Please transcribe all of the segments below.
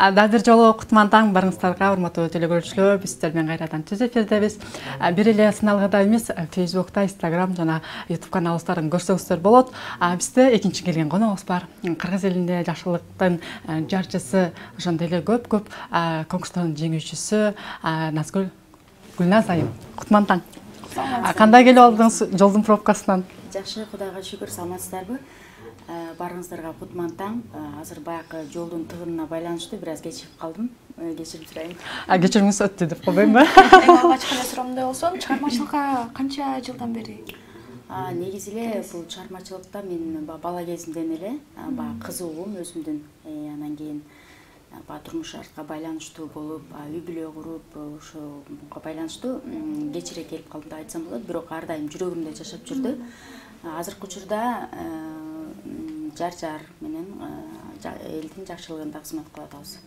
Да бир жолу кутман таң барыңыздарга, урматтуу телекөрүүчүлөр, биз сиздер менен кайрадан түз эфирдебиз. Бир эле сыналгыда эмес, Facebook'та, Instagram жана YouTube каналыбыздарын көрсөңүздөр болот. Бизде экинчи келген коногубуз бар. Кыргыз элинде жакшылыктын жарчысы, ошондой эле көп конкурстардын жеңүүчүсү Назгүл Гүлназ айым. Кутман таң. Кандай келип алдыңыз жолдун пробкасынан? Жакшы, Кудайга шүгүр, саламатсыздарбы? Барыңыздарга кутман таң. Азыр баягы жолдун тыгынына байланыштуу бир аз кечигип калдым. Кечирим сурайын. Кечиримиңиз өттү деп койбоймунбу? Алгачкы эле суроомдой болсо, чыгармачылыкка канча жылдан бери? Негизи эле бул чыгармачылыкта мен бала кезимден эле кызыгуум өзүмдүн. Анан кийин турмуш шартка байланыштуу болуп, үй бүлө куруп, ошого байланыштуу кечире келип калдым деп айтсам болот. Бирок ар дайым жүрөгүмдө жашап жүрдү. Азыркы учурда жар менен элдин жакшылыгында кызмат кылып атабыз.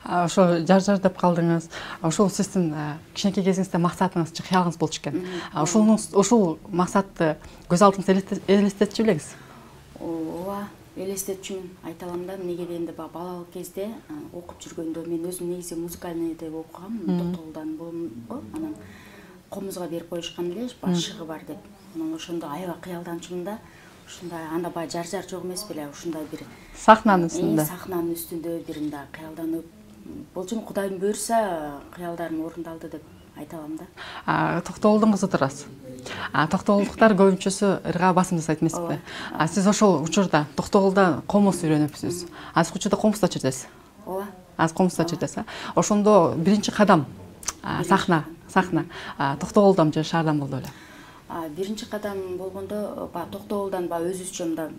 Ошо жар деп калдыңыз. Ошол сиздин кичинекей кезиңизде максатыңыз, кыялыңыз болчу экен. Ошол максатты көз алдыңызда элестетчү белеңиз? Ооба, элестетчүмүн. Айта алам да, эмнеге дегенде балалык кезде окуп жүргөндө мен өзүм негизи музыкальный деп окугам, токтогулдан болмго. Анан комузга берип коюшкан эле, башыгы бар деп. Анан ошондо аябай кыялданчумун да. Ушундай анда баягы жар жок эмес беле, ушундай бир сахнанын үстүндө. Сахнанын үстүндө бир мындай кыялданып, болчу Кудайым буйрса, кыялдарым орундалды деп айта алам да. Токтогулдун кызы турасыз. Токтогулдуктар көбүнчөсү ырга басым жасайт эмеспи? Сиз ошол учурда Токтогулда комуз үйрөнүпсүз. Азыркы учурда комузда жүрөсүз. Ооба. Азыр комузда жүрөсүз. Ошондо биринчи кадам сахна Токтогулдан же шаардан болду беле? Биринчи кадам болгондо Токтогулдан өзүбүзчө мында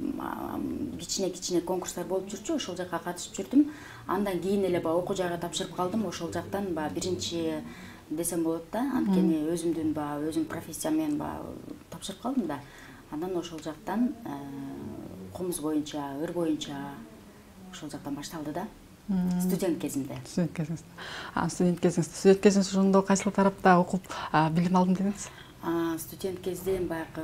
кичине конкурстар болуп жүрчү, ошол жакка катышып жүрдүм. Андан кийин эле окуу жайга тапшырып калдым. Ошол жактан биринчи десем болот да, анткени өзүм профессиям менен тапшырып калдым да. Андан ошол жактан комуз боюнча, ыр боюнча ошол жактан башталды да. Студент кезимде. Студент кезиңиз ошондо кайсыл тарапта окуп билим алдым дедиңиз? Студент кезде баягы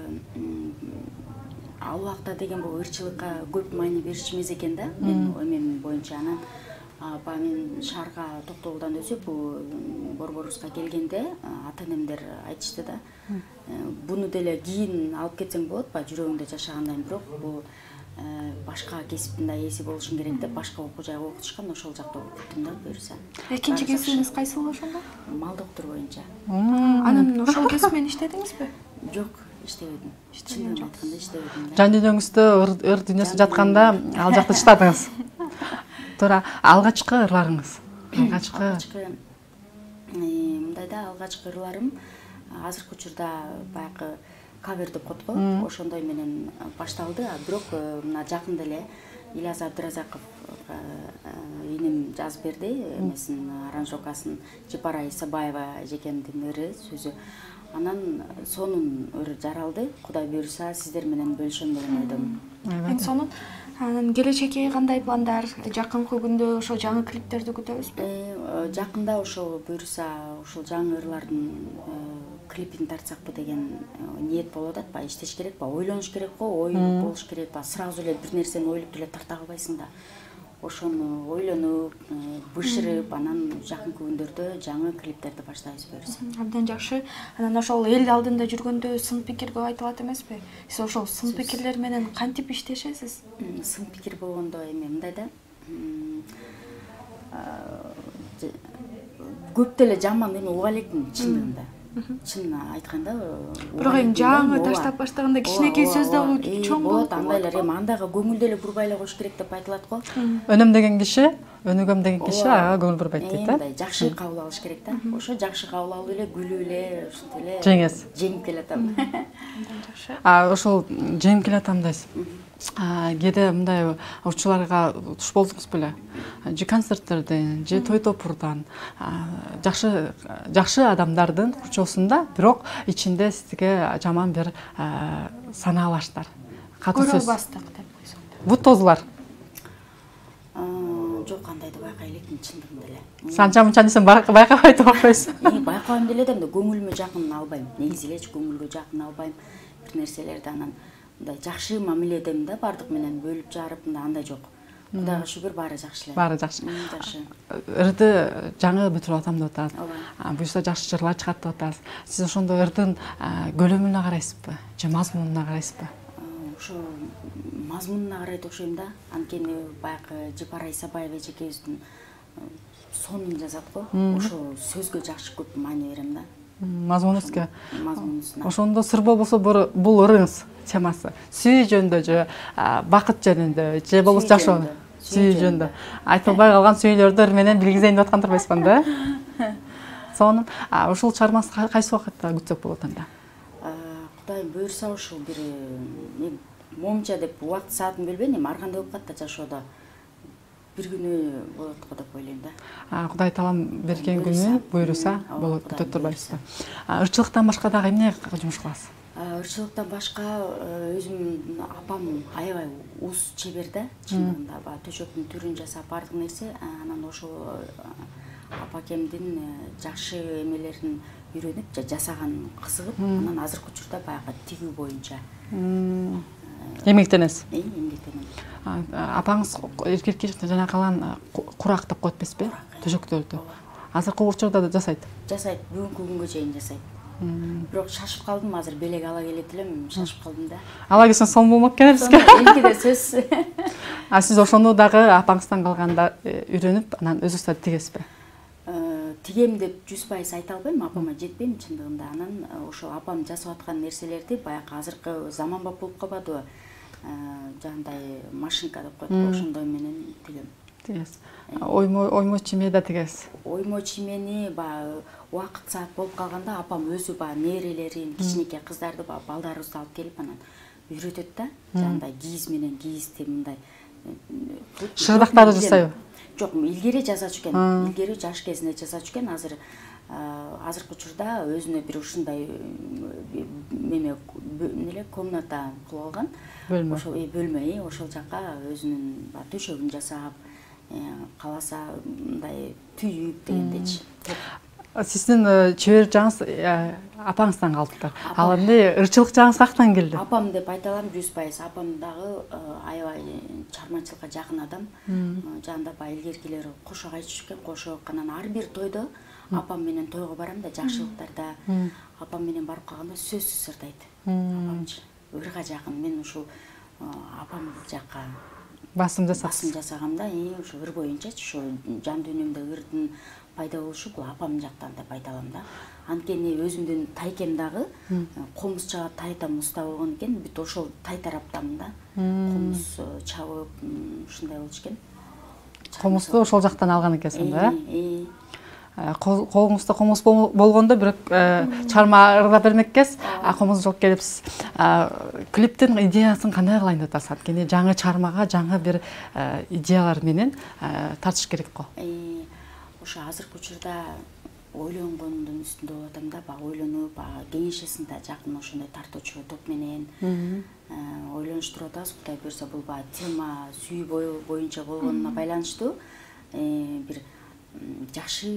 ал убакта деген бул ырчылыкка көп маани беришчү эмес экен да. Мен боюнча анан мен шаарга Токтогулдан өсүп, борборубузга келгенде ата-энемдер айтышты да. Буну деле кийин алып кетсең болот, жүрөгүңдө жашагандай, бирок бул башка кесиптин да ээси болушуң керек деп башка окуу жайга окутушкан, ошол жакта окуттум да буюрса. Экинчи кесибиңиз кайсыл ошондо? Мал доктор боюнча. Анан ошол кесип менен иштедиңизби? Жок, иштебедим. Чынын айтканда иштебедим. Жан дүйнөңүздө ыр дүйнөсү жатканда ал жакта иштедиңиз. Туура, алгачкы ырларыңыз. Мындай да, алгачкы ырларым азыркы учурда баягы кавер деп коет го, ошондой менен башталды. Бирок мына жакында эле Ильяс Абдыразаков иним жазып берди, эмесин аранжировкасын Жапара Исабаева эжекемдин ыры, сөзү. Анан сонун ыр жаралды. Кудай буйрса, сиздер менен бөлүшөм деген ойдомун. Сонун. Анан келечекке кандай пландар? Жакынкы күндө ошо жаңы клиптерди күтөбүзбү? Жакында ошол буйрса, ошол жаңы ырлардын клипин тартсакпы деген ниет болуп атат. Иштеш керек, ойлонуш керек го, ой болуш керек. Сразу эле бир нерсени ойлоп деле тарта албайсың да. Ошону ойлонуп, бышырып, анан жакынкы күндөрдө жаңы клиптерди баштайбыз буюрса. Абдан жакшы. Анан ошол эл алдында жүргөндө сын пикир көп айтылат эмеспи? Сиз ошол сын пикирлер менен кантип иштешесиз? Сын пикир болгондо мындай да. Көп деле жаман эме уга элекмин чындыгында. Чын айтканда, бирок жаңы таштап баштаганда кичинекей сөз дагы чоң болот. Андайлар андайга көңүлдү эле бурбай эле коюш керек деп айтылат го. Өнөм деген киши, өнүгөм деген киши ага көңүл бурбайт дейт да. Жакшы кабыл алыш керек да. Ошо жакшы кабыл алып эле күлүп эле, ушинтип эле жеңип келатам. Ошол жеңип келатам дейсиз. Кээде мындай учурларга туш болдуңуз беле? Же концерттерден, же той топурдан жакшы адамдардын курчоосунда, бирок ичинде сизге жаман бир санаа алаштар. Катуу сөз. Көрөбастык деп койсоң. Бут тозулар. Жок, андайды байкай элекмин чындыгында эле. Санча-мунча десем байкабай деп койсуң. Байкабайм деле да, көңүлүмө жакын албайм. Негизи элечи көңүлгө жакын албайм бир нерселерди. Анан мындай жакшы мамиледемин да, бардык менен бөлүп жарып, андай жок. Кудайга шүгүр баары жакшы эле. Баары жакшы. Жакшы. Ырды жаңы бүтүрүп атам деп атат. Ооба. Буюрса жакшы жырлар чыгат деп атасыз. Сиз ошондо ырдын көлөмүнө карайсызбы же мазмунуна карайсызбы? Ошо мазмунуна карайт окшойм да. Анткени баягы Жапар Исабаева эжекебиздин сонун жазат го. Ошо сөзгө жакшы көп маани берем да. Мазмунусуна. Мазмунусуна. Ошондо сыр болбосо бул ырыңыз темасы сүйүү жөнүндө же бакыт жөнүндө же болбосо жашоо сүйүү жөнүндө айтылбай калган сүйүүлөрдөр менен билгизейин деп аткан турбайсызбы да? Сонун. Ушул чыгармаңыз кайсы убакытта күтсөк болот анда? Кудайым буйрса ушул бир момча деп убакыт саатын билбейм, эми ар кандай болуп калат да жашоодо. Бир күнү болот го деп ойлойм да. Кудай таалам берген күнү буйруса болот, күтөп турбайсызбы? Ырчылыктан башка дагы эмне жумуш кыласыз? Ырчылыктан башка өзүмдүн апам аябай уус чебер да, чындыгында баягы төшөктүн түрүн жасап баардык нерсе, анан ошол апакемдин жакшы эмелерин үйрөнүп, жасаганын кызыгып, анан азыркы учурда баягы тигүү боюнча эмгектенесиз. Эмгектенем. Апаңыз эркекке жана калан курак деп коет эмеспи? Төшөктөрдү. Азыркы учурда да жасайт. Жасайт, бүгүнкү күнгө чейин жасайт. Бирок шашып калдым, азыр белек ала келет элем, шашып калдым да. Ала келсең сон болмок керек бизге. Элгиде сөз. Сиз ошону дагы апаңыздан калганда үйрөнүп, анан өзүңүз тигесизби? Тигем деп 100% айта албайм, апама жетпейм чындыгында. Анан ошо апам жасап аткан нерселерди баягы азыркы заманбап болуп калбадыбы? Жандай машинка деп коет го, ошондой менен тигем. Тигесиз. Оймо чиме да тигесиз. Оймо чимени баягы убакыт саат болуп калганда апам өзү баягы нээрелерин, кичинекей кыздарды баягы балдарыбызды алып келип анан үйрөтөт да. Жандай кийиз менен кийизди мындай шырдактарды жасайбы? Жок, илгери жасачу экен. Илгери жаш кезинде жасачу экен. Азыркы учурда өзүнө бир ушундай комната кылып алган. Бөлмө. Ошол бөлмө, ошол жака өзүнүн төшөгүн жасап, каласа мындай түйүп дегендечи. Сиздин чебер жагыңыз апаңыздан калыптыр. Ал эмне ырчылык жагыңыз каяктан келди? Апам деп айта алам 100%. Апам дагы аябай чармачылыкка жакын адам. Жанда баягы илгеркилер кошок айтышып экен, кошок. Анан ар бир тойдо апам менен тойго барам да, жакшылыктарда. Апам менен барып калганда сөзсүз ырдайт. Апамчы ырга жакын. Мен ушул апам жакка басым жасагам да, ошо ыр боюнчачы, ошо жан дүйнөмдө ырдын пайда болушу бул апам жактан деп айта алам да. Анткени өзүмдүн тайкем дагы комузчага тайтам уста болгон экен, бүт ошол тай тараптамын да. Комуз чабып ушундай болчу экен. Комузду ошол жактан алган экенсиң да? Колуңузда комуз болгондо бирок чарма ырдап бермеккесиз, комуз жок келипсиз. Клиптин идеясын кандай кылайын деп атасыз? Анткени жаңы чармага жаңы бир идеялар менен тартыш керек го. Ошо азыркы учурда ойлонгондун үстүндө болуп атам да, баягы ойлонуп, кеңешесинде жакын ошондой тартуучу топ менен ойлонуштуруп атабыз. Кудай буйрса бул баягы тема сүйүү боюнча болгонуна байланыштуу бир жакшы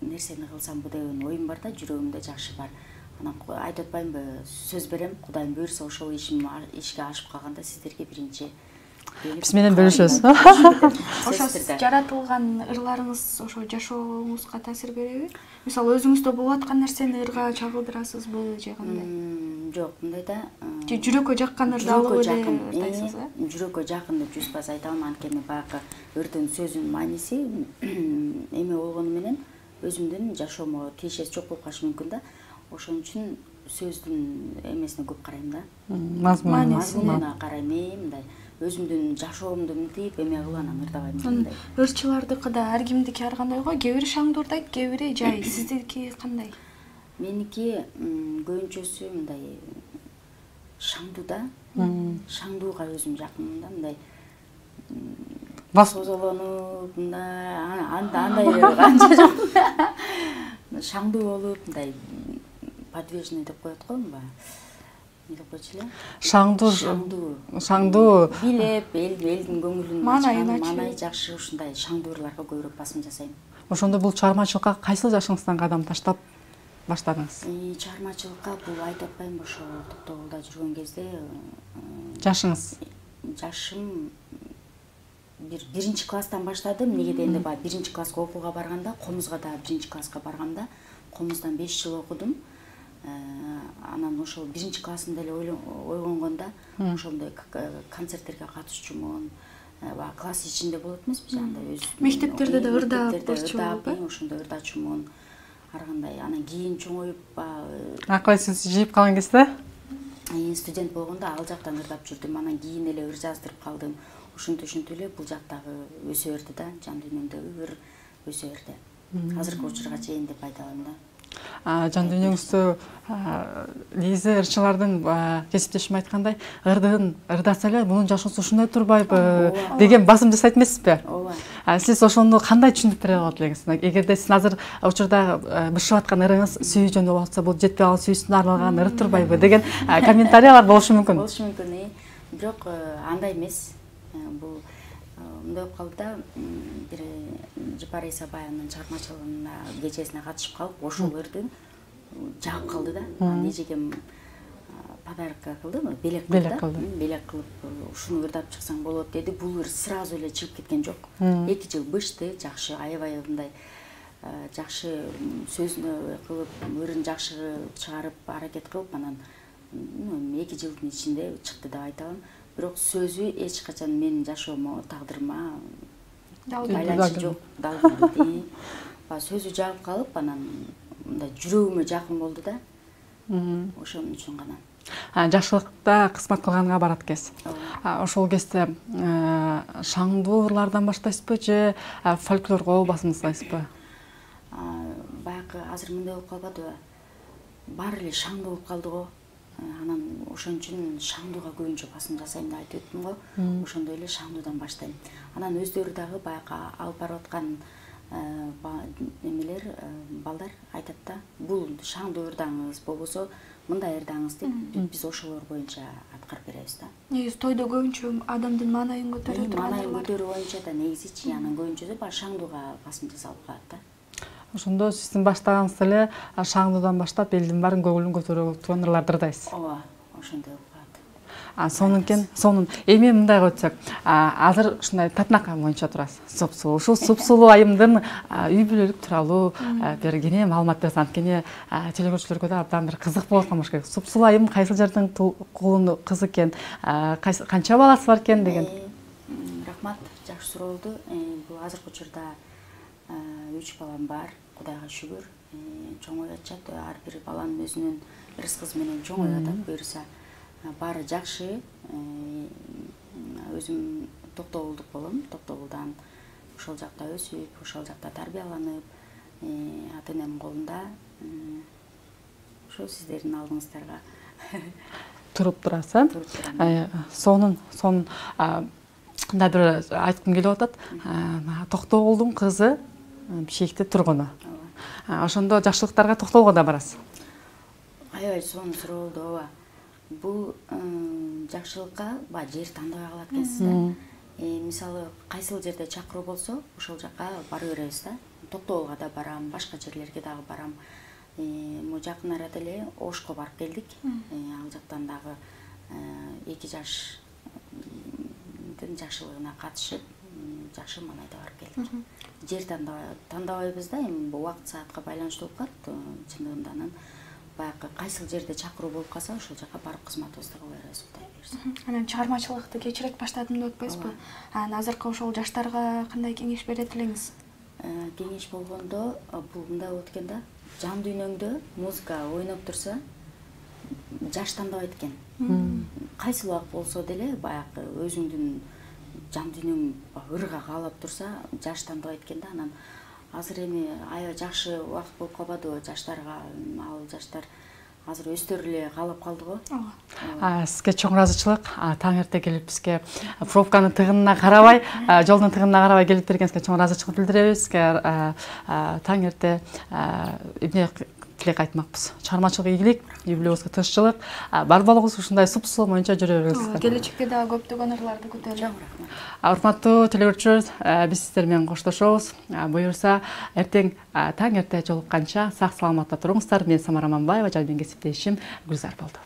нерсени кылсамбы деген оюм бар да, жүрөгүмдө жакшы бар. Анан айтып атпаймынбы, сөз берем, Кудайым буйрса ошол ишке ашып калганда сиздерге биринчи биз менен бөлүшөбүз. Ошо жаратылган ырларыңыз ошо жашооңузга таасир береби? Мисалы өзүңүздө болуп аткан нерсени ырга чагылдырасызбы же кандай? Жок, мындай да. Же жүрөккө жаккан ырды алып эле ырдайсыз, Жүрөккө жакын деп 100% айта алам, анткени баягы ырдын сөзүнүн мааниси эме болгону менен өзүмдүн жашоомо тиешеси жок болуп калышы мүмкүн да. Ошон үчүн сөздүн эмесине көп карайм да. Мазмунуна карайм, мындай өзүмдүн жашоомду мынтип эме кылып анан ырдабайм мындай. Ырчылардыкы да ар кимдики ар кандай го. Кээ бири шаңдуу ырдайт, кээ бири жай. Сиздики кандай? Меники көбүнчөсү мындай шаңдуу да. Шаңдууга өзүм жакынмын да, мындай созолонуп, андай анча жакын. Шаңдуу болуп, мындай подвижный деп коет го, шаңдуу билеп, элдин көңүлүн маанай жакшы ушундай шаңдуурларга көбүрөөк басым жасайм. Ошондо бул чыгармачылыкка кайсыл жашыңыздан кадам таштап баштадыңыз? Чыгармачылыкка бул айтып атпаймынбы, ошо Токтогулда жүргөн кезде жашыңыз? Жашым биринчи класстан баштадым. Эмнеге дегенде баягы биринчи класска окууга барганда, Комузга да биринчи класска барганда, Комуздан 5 жыл окудум. Анан ошол биринчи классында эле ойгонгондо ошондой концерттерге катышчумун. Класс ичинде болот эмеспи, андай өз мектептерде да ырдап көрчүмүн. Ошондой ырдачумун. Ар кандай анан кийин чоңоюп акылсыз жийип калган кезде студент болгондо ал жактан ырдап жүрдүм. Анан кийин эле ыр жаздырып калдым. Ушинтип эле бул жактагы өсө берди да, жан дүйнөмдөгү ыр өсө берди. Азыркы учурга чейин деп айта алам да. Жан дүйнөңүздө негизи ырчылардын кесиптешим айткандай, ырдаса эле мунун жашоосу ушундай турбайбы деген басым жасайт эмессизби? Ооба. Сиз ошону кандай түшүндүрүп бере алат элеңиз? Эгерде сиз азыр учурда бышып аткан ырыңыз сүйүү жөнүндө болсо, бул жетпей калган сүйүүсүнө арналган ыр турбайбы деген комментариялар болушу мүмкүн. Болушу мүмкүн, бирок андай эмес. Бул мындай болуп калды да, бир Жапар Исабаевдин чыгармачылыгына кечесине катышып калып, ошол ырды жагып калды да. Эжегем подарка кылдымы? Белек кылды. Белек кылып, ушуну ырдап чыксаң болот деди. Бул ыр сразу эле чыгып кеткен жок. 2 жыл бышты, жакшы, аябай мындай жакшы сөзүнө кылып, ырын жакшы чыгарып, аракет кылып, анан 2 жылдын ичинде чыкты деп айта алам. Бирок сөзү эч качан менин жашоомо, тагдырыма байланышы жок. Сөзү жагып калып, анан мындай жүрөгүмө жакын болду да. Ошон үчүн гана. Жакшылыкта кызмат кылганга барат кез. Ошол кезде шаңдуу ырлардан баштайсызбы же фольклорго басым жасайсызбы? Баягы азыр мындай болуп калбадыбы? Баары эле шаңдуу болуп калды го. Анан ошон үчүн шаңдууга көбүнчө басым жасайм деп айтып өттүм го. Ошондой эле шаңдуудан баштайм. Анан өздөрү дагы баягы алып барып аткан немелер, балдар айтат да, бул шаңдуу ырдаңыз болбосо мындай ырдаңыз деп биз ошолор боюнча аткарып беребиз да. Негизи тойдо көбүнчө адамдын маанайын көтөрүп турган маанайын көтөрүү боюнча да негизичи анан көбүнчө баягы шаңдууга басым жасалып калат да. Ошондо сиздин баштаганыңыз эле шаңдуудан баштап элдин баарын көңүлүн көтөрүп турган ырларды ырдайсыз. Ооба, ошондой болуп калат. Сонун эми мындайга өтсөк, азыр ушундай татынакка боюнча турасыз. Супсулуу, ушул супсулуу айымдын үй бүлөлүк тууралуу бир кене маалымат берсеңиз, анткени телекөрүүчүлөргө да абдан бир кызык болот болуш керек. Супсулуу айым кайсыл жердин кулуну кызы экен, канча баласы бар экен деген. Рахмат, жакшы суроо болду. Бул азыркы учурда 3 балам бар, Кудайга шүгүр. Чоңоюп атышат, ар бир баланын өзүнүн рызкысы менен чоңоюп атат, буюрса. Баары жакшы. Өзүм Токтогулдук болом. Токтогулдан ошол жакта өсүп, ошол жакта тарбияланып, ата энемдин колунда ошо сиздердин алдыңыздарга туруп турасыз. Сонун мындай бир айткым келип атат. Токтогулдун кызы Бишкекте тургуну. Ошондо жакшылыктарга токтолго да барасыз. Аябай сонун суроо болду, ооба. Бул жакшылыкка жер тандабай калат экенсиз да. Мисалы, кайсыл жерде чакыруу болсо, ошол жакка бара беребиз да. Токтогулга да барам, башка жерлерге дагы барам. Могу жакын арада эле Ошко барып келдик. Ал жактан дагы 2 жаштын жакшылыгына катышып, жакшы маанайда барып келдик. Жер тандабайбыз да, эми бул убакыт саатка байланыштуу болуп калат. Чындыгында анан баягы кайсыл жерде чакыруу болуп калса, ошол жака барып кызматыбызды кыла беребиз, Кудай буйрса. Анан чыгармачылыкты кечирээк баштадым деп атпайсызбы? Анан азыркы ошол жаштарга кандай кеңеш берет элеңиз? Кеңеш болгондо бул мындай болот экен да. Жан дүйнөңдө музыка ойноп турса, жаш тандабайт экен. Кайсыл убакыт болсо деле баягы өзүңдүн жан дүйнөң ырга каалап турса, жаш тандабайт экен да. Анан азыр эми аябай жакшы убакыт болуп калбадыбы жаштарга? Ал жаштар азыр өздөрү эле каалап калды го. Сизге чоң ыраазычылык. Таң эрте келип бизге пробканын тыгынына карабай, жолдун тыгынына карабай келип бергениңизге чоң ыраазычылык билдиребиз. Сизге таң эрте тилек айтмакпыз. Чыгармачылык ийгилик, үй бүлөбүзгө тынччылык, бар болуңуз ушундай супсулуу боюнча жүрө бериңиз. Келечекте дагы көптөгөн ырларды көтөрүп. Урматтуу телекөрүүчүлөр, биз сиздер менен коштошобуз. Буюрса, эртең таң эрте жолукканча сак саламатта туруңуздар. Мен Самара Мамбаева, жана менин кесиптешим Гүлзар болду.